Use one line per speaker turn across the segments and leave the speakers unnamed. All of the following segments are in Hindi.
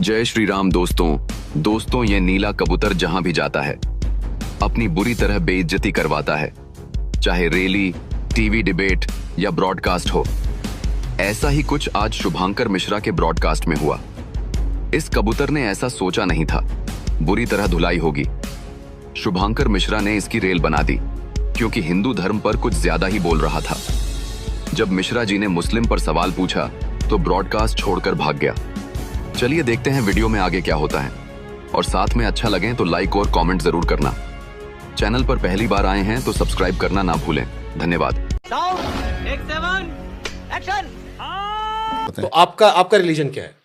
जय श्री राम दोस्तों ये नीला कबूतर जहां भी जाता है अपनी बुरी तरह बेइज्जती करवाता है, चाहे रैली, टीवी डिबेट या ब्रॉडकास्ट हो। ऐसा ही कुछ आज शुभांकर मिश्रा के ब्रॉडकास्ट में हुआ। इस कबूतर ने ऐसा सोचा नहीं था, बुरी तरह धुलाई होगी। शुभांकर मिश्रा ने इसकी रेल बना दी क्योंकि हिंदू धर्म पर कुछ ज्यादा ही बोल रहा था। जब मिश्रा जी ने मुस्लिम पर सवाल पूछा तो ब्रॉडकास्ट छोड़कर भाग गया। चलिए देखते हैं वीडियो में आगे क्या होता है, और साथ में अच्छा लगे तो लाइक और कमेंट जरूर करना। चैनल पर पहली बार आए हैं तो सब्सक्राइब करना ना भूलें। धन्यवाद।
तो आपका रिलीजन क्या है?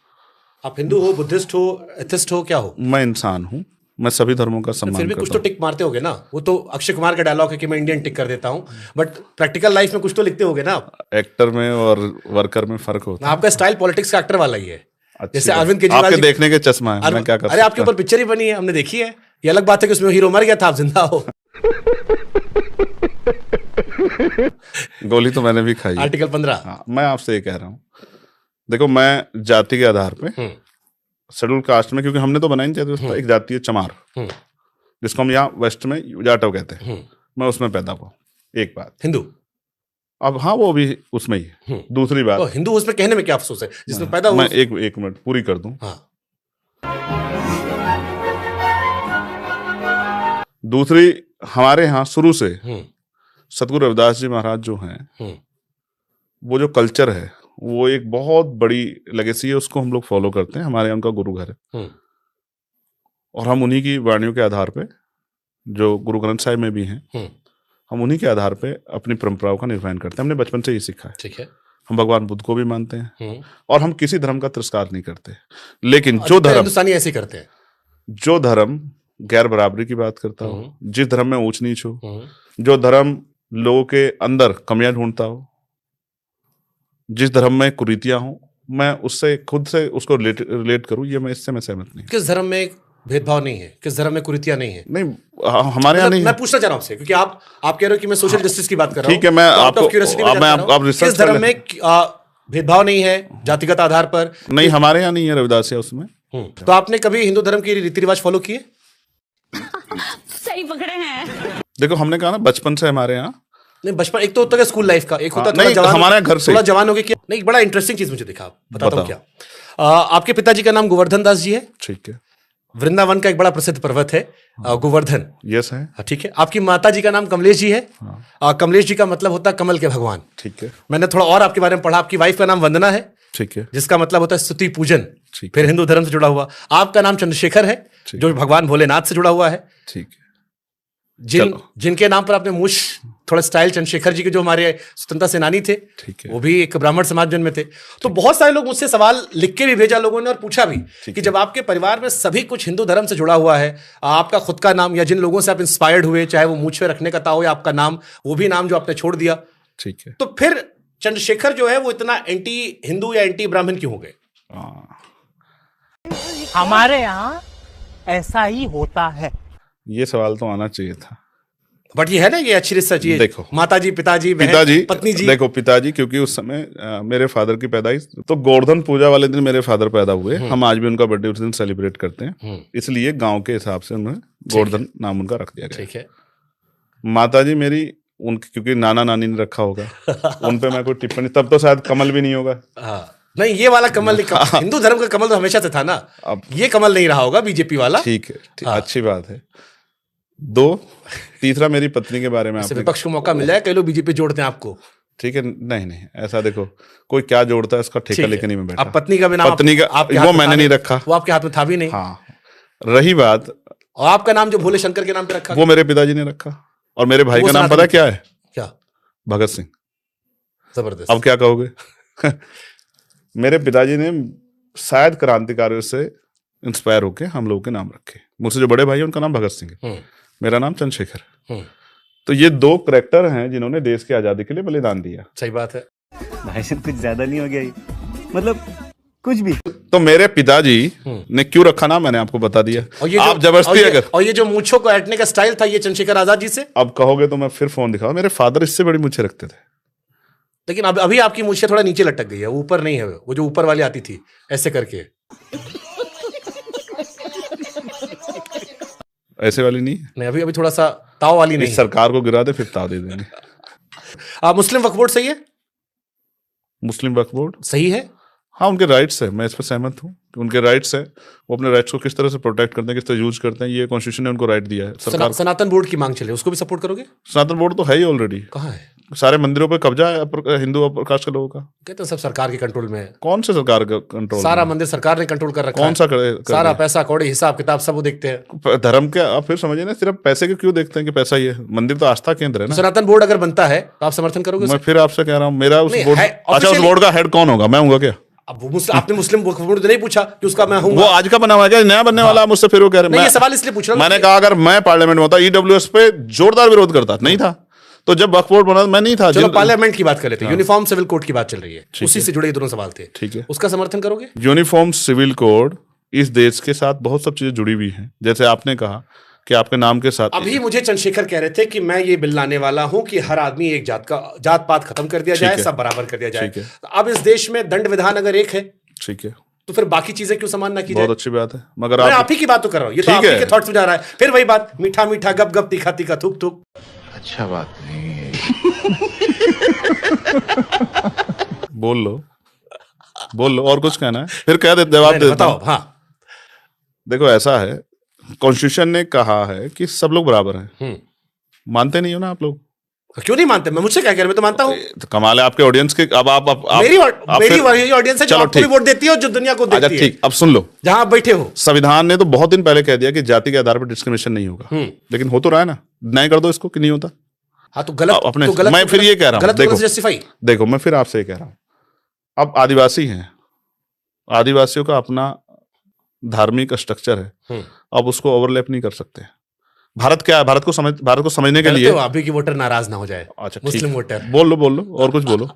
आप हिंदू हो, बुद्धिस्ट हो, एथिस्ट हो, क्या हो?
मैं इंसान हूँ, मैं सभी धर्मों का सम्मान
फिर भी
करता
कुछ तो टिक मारते होगे ना। वो तो अक्षय कुमार का डायलॉग है कि मैं इंडियन टिक कर देता हूँ, बट प्रैक्टिकल लाइफ में कुछ तो लिखते होगे ना आप।
एक्टर में और वर्कर में फर्क होता है।
आपका स्टाइल पॉलिटिक्स का एक्टर वाला ही है।
अच्छी
जैसे
बात।
अरविंद केजरीवाल
आपके
जी-
देखने के चश्मा है, मैं क्या कर
अरे आपके
सकता
ऊपर पिक्चर ही बनी है, हमने देखी है। ये अलग बात है कि उसमें हीरो मर गया था, आप जिंदा हो।
हूं। गोली तो मैंने भी खाई है।
आर्टिकल 15।
हाँ, मैं आपसे ये कह रहा हूँ, देखो मैं जाति के आधार पे शेड्यूल कास्ट में, क्योंकि हमने तो बनाई नहीं चाहिए, एक जाति है चमार, जिसको हम यहाँ वेस्ट में जाटव कहते हैं, मैं उसमें पैदा हुआ। एक बात
हिंदू,
अब हाँ वो भी उसमें ही है। दूसरी बात,
तो हिंदू उसमें कहने में क्या अफसोस है, जिसमें पैदा हुआ।
मैं एक मिनट पूरी कर दूं।
हाँ,
दूसरी, हमारे यहाँ शुरू से सतगुरु रविदास जी महाराज जो हैं, वो जो कल्चर है वो एक बहुत बड़ी लेगेसी है, उसको हम लोग फॉलो करते हैं। हमारे यहाँ उनका गुरु घर है और हम उन्हीं की वाणियों के आधार पे, जो गुरु ग्रंथ साहिब में भी हैं, हम उन्हीं के आधार पे अपनी परंपराओं का निर्वहन करते हैं। हमने बचपन से ही सीखा है।
ठीक है।
हम भगवान बुद्ध को भी मानते हैं और हम किसी धर्म का तिरस्कार नहीं करते, लेकिन जो धर्म,
हिंदुस्तानी ऐसे ही करते हैं,
जो धर्म गैर बराबरी की बात करता हो, जिस धर्म में ऊंच नीच हो, जो धर्म लोगों के अंदर कमियां ढूंढता हो, जिस धर्म में कुरीतियां हो, मैं उससे खुद से उसको रिलेट करूं, ये मैं इससे मैं सहमत नहीं।
किस धर्म में भेदभाव नहीं है, किस धर्म में कुरीतियां नहीं है?
नहीं, हमारे यहाँ नहीं
मैं
है।
पूछना चाह रहा हूं आपसे, क्योंकि आप कह रहे हो कि मैं सोशल जस्टिस की बात कर रहा हूं।
ठीक है, मैं
तो out of
आपको
curiosity में
अब
जानना चाह रहा हूं,
रिसर्च
किस धर्म में भेदभाव नहीं है जातिगत आधार पर?
नहीं, हमारे यहाँ नहीं है रविदासिया उसमें।
तो आपने कभी हिंदू धर्म के रीति रिवाज फॉलो किए?
सही पकड़े हैं।
देखो, हमने कहा ना बचपन से हमारे यहाँ।
नहीं, बचपन एक तो होता है स्कूल लाइफ का, एक होता है
नहीं, हमारे घर से
थोड़ा जवान हो गए। क्या नहीं, बड़ा इंटरेस्टिंग चीज मुझे दिखा, बताता हूँ
बताओ।
क्या। आपके पिताजी का नाम गोवर्धन दास जी है।
ठीक है।
वृंदावन का एक बड़ा प्रसिद्ध पर्वत है गोवर्धन।
यस है।
ठीक है। आपकी माता जी का नाम कमलेश जी है। कमलेश जी का मतलब होता है कमल के भगवान।
ठीक है।
मैंने थोड़ा और आपके बारे में पढ़ा। आपकी वाइफ का नाम वंदना है,
ठीक है।
जिसका मतलब होता है स्तुति पूजन,
ठीक
फिर हिंदू धर्म से जुड़ा हुआ। आपका नाम चंद्रशेखर है, जो भगवान भोलेनाथ से जुड़ा हुआ है।
ठीक है।
जिनके नाम पर आपने मूछ थोड़ा स्टाइल, चंद्रशेखर जी के जो हमारे स्वतंत्रता सेनानी थे,
ठीक है।
वो भी एक ब्राह्मण समाज में थे। तो बहुत सारे लोग मुझसे सवाल लिख के भी भेजा लोगों ने, और पूछा भी कि जब आपके परिवार में सभी कुछ हिंदू धर्म से जुड़ा हुआ है, आपका खुद का नाम या जिन लोगों से आप इंस्पायर्ड हुए, चाहे वो मूछ पे रखने का था हो या आपका नाम, वो भी नाम जो आपने छोड़ दिया,
ठीक है।
तो फिर चंद्रशेखर जो है वो इतना एंटी हिंदू या एंटी ब्राह्मण क्यों हो गए?
हमारे यहाँ ऐसा ही होता है।
ये सवाल तो आना चाहिए था।
बट ये है ना, ये अच्छी रिसर्च। ये
देखो,
माताजी, पिताजी,
पिताजी,
पत्नी जी।
देखो पिताजी, क्योंकि उस समय मेरे फादर की पैदाइश तो गोवर्धन पूजा वाले दिन मेरे फादर पैदा हुए। हम आज भी उनका बर्थडे उस दिन सेलिब्रेट करते हैं, इसलिए गांव के हिसाब से उन्हें गोवर्धन नाम उनका रख दिया गया।
ठीक है।
माताजी मेरी, उनकी क्योंकि नाना नानी ने रखा होगा, उन पे मैं कोई टिप्पणी, तब तो शायद कमल भी नहीं होगा।
नहीं, ये वाला कमल नहीं, हिंदू धर्म का कमल तो हमेशा से था ना।
अब
ये कमल नहीं रहा होगा बीजेपी वाला।
ठीक है, अच्छी बात है। दो, तीसरा मेरी पत्नी के बारे में आपने,
विपक्ष को मौका मिला है, कई लोग बीजेपी जोड़ते हैं आपको।
ठीक है, नहीं, ऐसा देखो, कोई क्या जोड़ता है उसका ठेका लेके नहीं मैं बैठा।
अब पत्नी का भी नाम,
पत्नी का वो मैंने नहीं रखा,
वो आपके हाथ में था भी नहीं।
हाँ, रही बात,
और आपका नाम जो भोले शंकर के नाम पे रखा,
वो मेरे पिताजी ने रखा। और मेरे भाई का नाम पता क्या है?
क्या?
भगत सिंह।
जबरदस्त।
अब क्या कहोगे? मेरे पिताजी ने शायद क्रांतिकारियों से इंस्पायर होके हम लोगों के नाम रखे। मुझसे जो बड़े भाई हैं उनका नाम भगत सिंह है, मेरा नाम चंद्रशेखर। तो ये दो करैक्टर हैं जिन्होंने देश की आजादी के लिए बलिदान दिया।
सही बात है।
भाई साहब कुछ ज्यादा नहीं हो गया ये? मतलब कुछ भी।
तो मेरे पिताजी ने क्यों रखा नाम मैंने आपको बता दिया। आप जबरदस्ती अगर,
और ये जो मूंछों को ऐंठने का स्टाइल था, ये चंद्रशेखर आजाद जी से।
अब कहोगे तो मैं फिर फोन दिखाऊं, मेरे फादर इससे बड़ी मूंछें रखते थे।
लेकिन अभी आपकी मूंछें थोड़ा नीचे लटक गई है, ऊपर नहीं है। वो जो ऊपर वाली आती थी ऐसे करके।
ऐसे वाली नहीं है।
नहीं, अभी अभी थोड़ा सा ताव वाली नहीं
इस
है।
सरकार को गिरा दे फिर ताव दे देंगे।
मुस्लिम वक्फ बोर्ड सही है?
मुस्लिम वक्फ बोर्ड
सही है।
हाँ, उनके राइट्स है, मैं इस पर सहमत हूँ कि उनके राइट्स है। वो अपने राइट्स को किस तरह से प्रोटेक्ट करते हैं, किस तरह यूज करते हैं, ये कॉन्स्टिट्यूशन ने उनको राइट दिया है। सरकार
सनातन बोर्ड की मांग चले, उसको भी सपोर्ट करोगे?
सनातन बोर्ड तो है ही ऑलरेडी।
कहाँ है?
सारे मंदिरों पे कब्जा है हिंदू अपर कास्ट के लोगों का।
कहते हैं सब सरकार के कंट्रोल में है।
कौन से सरकार का कंट्रोल?
सारा मंदिर सरकार ने कंट्रोल कर रखा
कौन
है।
सा कर
सारा पैसा कौड़ी हिसाब किताब सब वो देखते हैं।
धर्म के आप फिर समझिए ना, सिर्फ पैसे के क्यों देखते हैं कि पैसा ही है? मंदिर तो आस्था केंद्र है ना।
सनातन बोर्ड अगर बनता है तो आप समर्थन करोगे?
मैं फिर आपसे कह रहा हूँ, मेरा उस
नहीं,
बोर्ड,
है,
अच्छा उस
officially-
बोर्ड का हेड कौन होगा? मैं हूँगा क्या?
अब आपने मुस्लिम वक्फ बोर्ड तो नहीं पूछा कि उसका मैं हूँ?
वो आज का बना हुआ है क्या? नया बनने वाला है मुझसे फिर वो कह रहे
नहीं,
हैं।
ये सवाल इसलिए पूछ रहा हूँ
मैंने
कि-
कहा अगर मैं पार्लियामेंट में होता, ईडब्ल्यूएस पे जोरदार विरोध करता नहीं था। तो जब वक्फ बोर्ड बना मैं नहीं था।
चलो पार्लियामेंट की बात कर लेते हैं। यूनिफॉर्म सिविल कोड की बात चल रही है, उसी से जुड़े ये दोनों सवाल थे।
ठीक है।
उसका समर्थन करोगे?
यूनिफॉर्म सिविल कोड इस देश के साथ बहुत सब चीजें जुड़ी हुई हैं। जैसे आपने कहा कि आपके नाम के साथ,
अभी मुझे चंद्रशेखर कह रहे थे कि मैं ये बिल लाने वाला हूं कि हर आदमी एक जात पात खत्म कर दिया जाए,
है।
सब बराबर कर दिया जाए।
ठीक है।
तो अब इस देश में दंड विधान अगर एक है
ठीक है,
तो फिर बाकी चीजें क्यों समान ना की जाए?
बहुत अच्छी बात है, मगर
मैं
आप
आप ही की बात तो कर रहा हूँ, ये तो
ठीक
आप ही
है।
के थॉट्स में जा रहा है। फिर वही बात, मीठा मीठा गप गप तीखा तीखा थूक थूक।
अच्छा बात नहीं है।
बोल लो और कुछ कहना है फिर कह दे, जवाब दे देता
बताओ।
हूं।
हाँ,
देखो ऐसा है, कॉन्स्टिट्यूशन ने कहा है कि सब लोग बराबर हैं। मानते नहीं हो ना आप लोग?
क्यों नहीं मानते? मैं मुझसे क्या कह रहे, मैं तो मानता हूँ।
तो कमाल है आपके ऑडियंस के। अब आप
मेरी
फिर-
वही ऑडियंस है जो
चलो
आपको भी
ठीक।
वोट देती है और जो दुनिया को
अच्छा
देती है,
ठीक, अब सुन लो।
जहां आप बैठे हो।
संविधान ने तो बहुत दिन पहले कह दिया कि जाति के आधार पर डिस्क्रिमिनेशन नहीं होगा, लेकिन हो तो रहा है ना। डिनाई कर दो इसको कि नहीं होता।
हाँ, तो गलत
अपने
तो गलत
मैं फिर ये कह रहा हूं,
गलत
देखो
जस्टिफाई।
देखो मैं फिर आपसे ये कह रहा हूं, अब आदिवासी हैं, आदिवासियों का अपना धार्मिक स्ट्रक्चर है, अब उसको ओवरलैप नहीं कर सकते। भारत क्या है? भारत को समझने के लिए
अभी की वोटर नाराज ना हो जाए।
अच्छा
मुस्लिम
ठीक।
वोटर।
बोल लो और कुछ बोलो।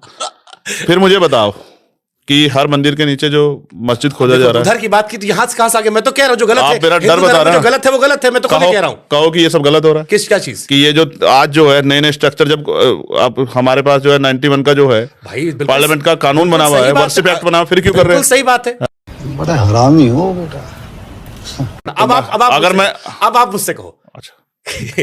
फिर मुझे बताओ कि हर मंदिर के नीचे जो मस्जिद खोदा जा रहा है,
उधर की बात की तो यहाँ से कहाँ से आ गया? मैं तो कह रहा हूँ जो गलत
आप
है,
मेरा डर
हिंदू
बता
धर्म में
रहे
जो
हैं।
गलत है वो गलत है। मैं तो खुद ही कह रहा हूँ।
कहो कि ये सब गलत हो रहा है।
किस क्या चीज?
कि ये जो आज जो है नए स्ट्रक्चर, जब आप हमारे पास जो है 91 का जो है
भाई बिल्कुल
पार्लियामेंट का कानून बना हुआ
सही
है,
बात
वर्शिप एक्ट बना हुआ है, फिर क्यों कर रहे
बिल्कुल
हैं?
सही बात है।
बड़ा हरामी हो बेटा।
अब
अगर मैं-
आप मुझसे कहो
अच्छा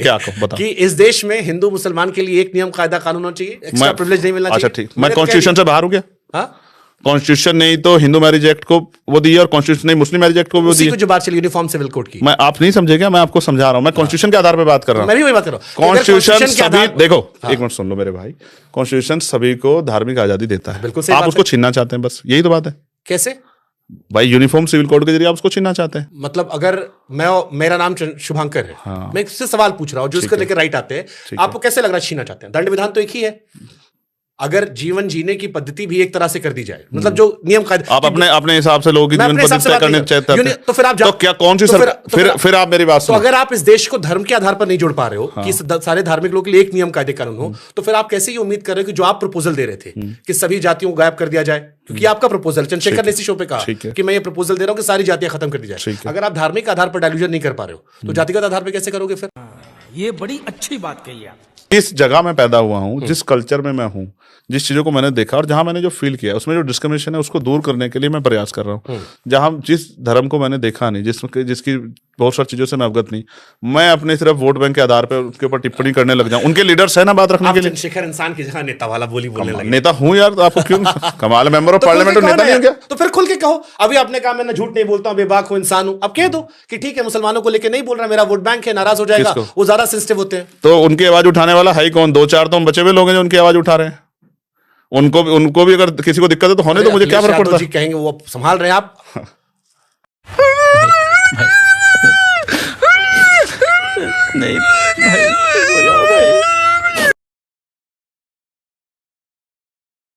क्या कहो, बताओ।
कि इस देश में हिंदू मुसलमान के लिए एक नियम कायदा कानून होना चाहिए, एक्स्ट्रा प्रिविलेज नहीं मिलना
अच्छा
चाहिए।
ठीक, मैं कॉन्स्टिट्यूशन से बाहर हूँ क्या?
हाँ,
कॉन्स्टिट्यूशन ने ही तो हिंदू मैरिज एक्ट को वो दी है, और कॉन्स्टिट्यूशन ने मुस्लिम मैरिज एक्ट को भी वो दी
उसी
है।
को जो बात चली यूनिफॉर्म सिविल कोड की,
मैं आप नहीं समझे क्या? मैं आपको समझा रहा हूँ, मैं कॉन्स्टिट्यूशन के आधार पर बात कर रहा हूँ।
मैं भी वही बात कर रहा हूँ कि अगर
कॉन्स्टिट्यूशन
constitution के
सभी,
आधार-
देखो
हाँ।
एक मिनट सुन लो मेरे भाई, कॉन्स्टिट्यूशन सभी को धार्मिक आजादी देता है।
बिल्कुल सही
आप
बात
उसको
है।
छीनना चाहते हैं, बस यही तो बात है
कैसे?
भाई। यूनिफॉर्म सिविल कोड के जरिए आप उसको छीनना चाहते हैं।
मतलब अगर मेरा नाम शुभांकर है,
हाँ।
मैं इससे सवाल पूछ रहा हूँ जो इसको लेकर राइट आते हैं,
ठीक
आपको कैसे लग रहा है छीना चाहते हैं? दंड विधान तो एक ही है। अगर जीवन जीने की पद्धति भी एक तरह से कर दी जाए, मतलब जो नियम कायदे
आप अपने हिसाब से लोगों की
मैं
जीवन
अपने हिसाब से
पद्धति तय
बात
करने
नहीं कर
चाहते
रहा।
हैं।
तो फिर आप
तो क्या कौन सी फिर आप मेरी बात
तो
सुनो।
अगर आप इस देश को धर्म के आधार पर नहीं जोड़ पा रहे हो कि सारे धार्मिक लोगों के लिए एक नियम कायदे कानून हो, तो फिर आप कैसे ये उम्मीद कर रहे हो कि जो आप प्रपोजल दे रहे थे कि सभी जातियों को गायब कर दिया जाए, क्योंकि आपका प्रपोजल चंद्रशेखर ने इसी शो पे
ठीक
कहा
है।
कि मैं ये प्रपोजल दे रहा हूं कि सारी जातियां खत्म कर दी जाए।
ठीक है।
अगर आप धार्मिक आधार पर डायल्यूजन नहीं कर पा रहे हो तो जातिगत आधार पर कैसे करोगे फिर?
ये बड़ी अच्छी बात कही आप।
जिस जगह में पैदा हुआ हूँ, जिस कल्चर में मैं हूँ, जिस चीजों को मैंने देखा और जहां मैंने जो फील किया, उसमें जो डिस्क्रिमिनेशन है उसको दूर करने के लिए मैं प्रयास कर रहा हूँ। जहां जिस धर्म को मैंने देखा नहीं, जिसकी बहुत सारी चीजों से मैं अवगत नहीं, मैं अपने सिर्फ वोट बैंक के आधार पर उसके ऊपर टिप्पणी करने लग जाऊं। उनके लीडर्स है ना बात रखने
आप
के लिए।
चंद्रशेखर इंसान की जगह नेता वाला बोलने लगे।
नेता हूँ यार, तो आपको क्यों कमाल, मेंबर ऑफ
तो खुल के
पार्लियामेंट और
कहो
नेता
ना
नहीं हो
यार।
क्या?
तो फिर खुल के कहो। अभी आपने कहा मैं झूठ नहीं बोलता हूं, बेबाक हूं, इंसान हूं। अब कह दो कि ठीक है, मुसलमानों को लेकर नहीं बोल रहा, मेरा वोट बैंक है, नाराज हो जाएगा।
किसको?
वो ज्यादा सेंसिटिव होते हैं।
तो उनकी आवाज उठाने वाला है ही कौन? 2-4 तो हम बचे हुए लोग हैं जो उनकी आवाज उठा रहे हैं। उनको भी अगर किसी को दिक्कत है तो होने तो मुझे क्या फर्क पड़ता है?
जी कहेंगे वो संभाल रहे हैं आप।
नहीं भाई, हो जाओ भाई।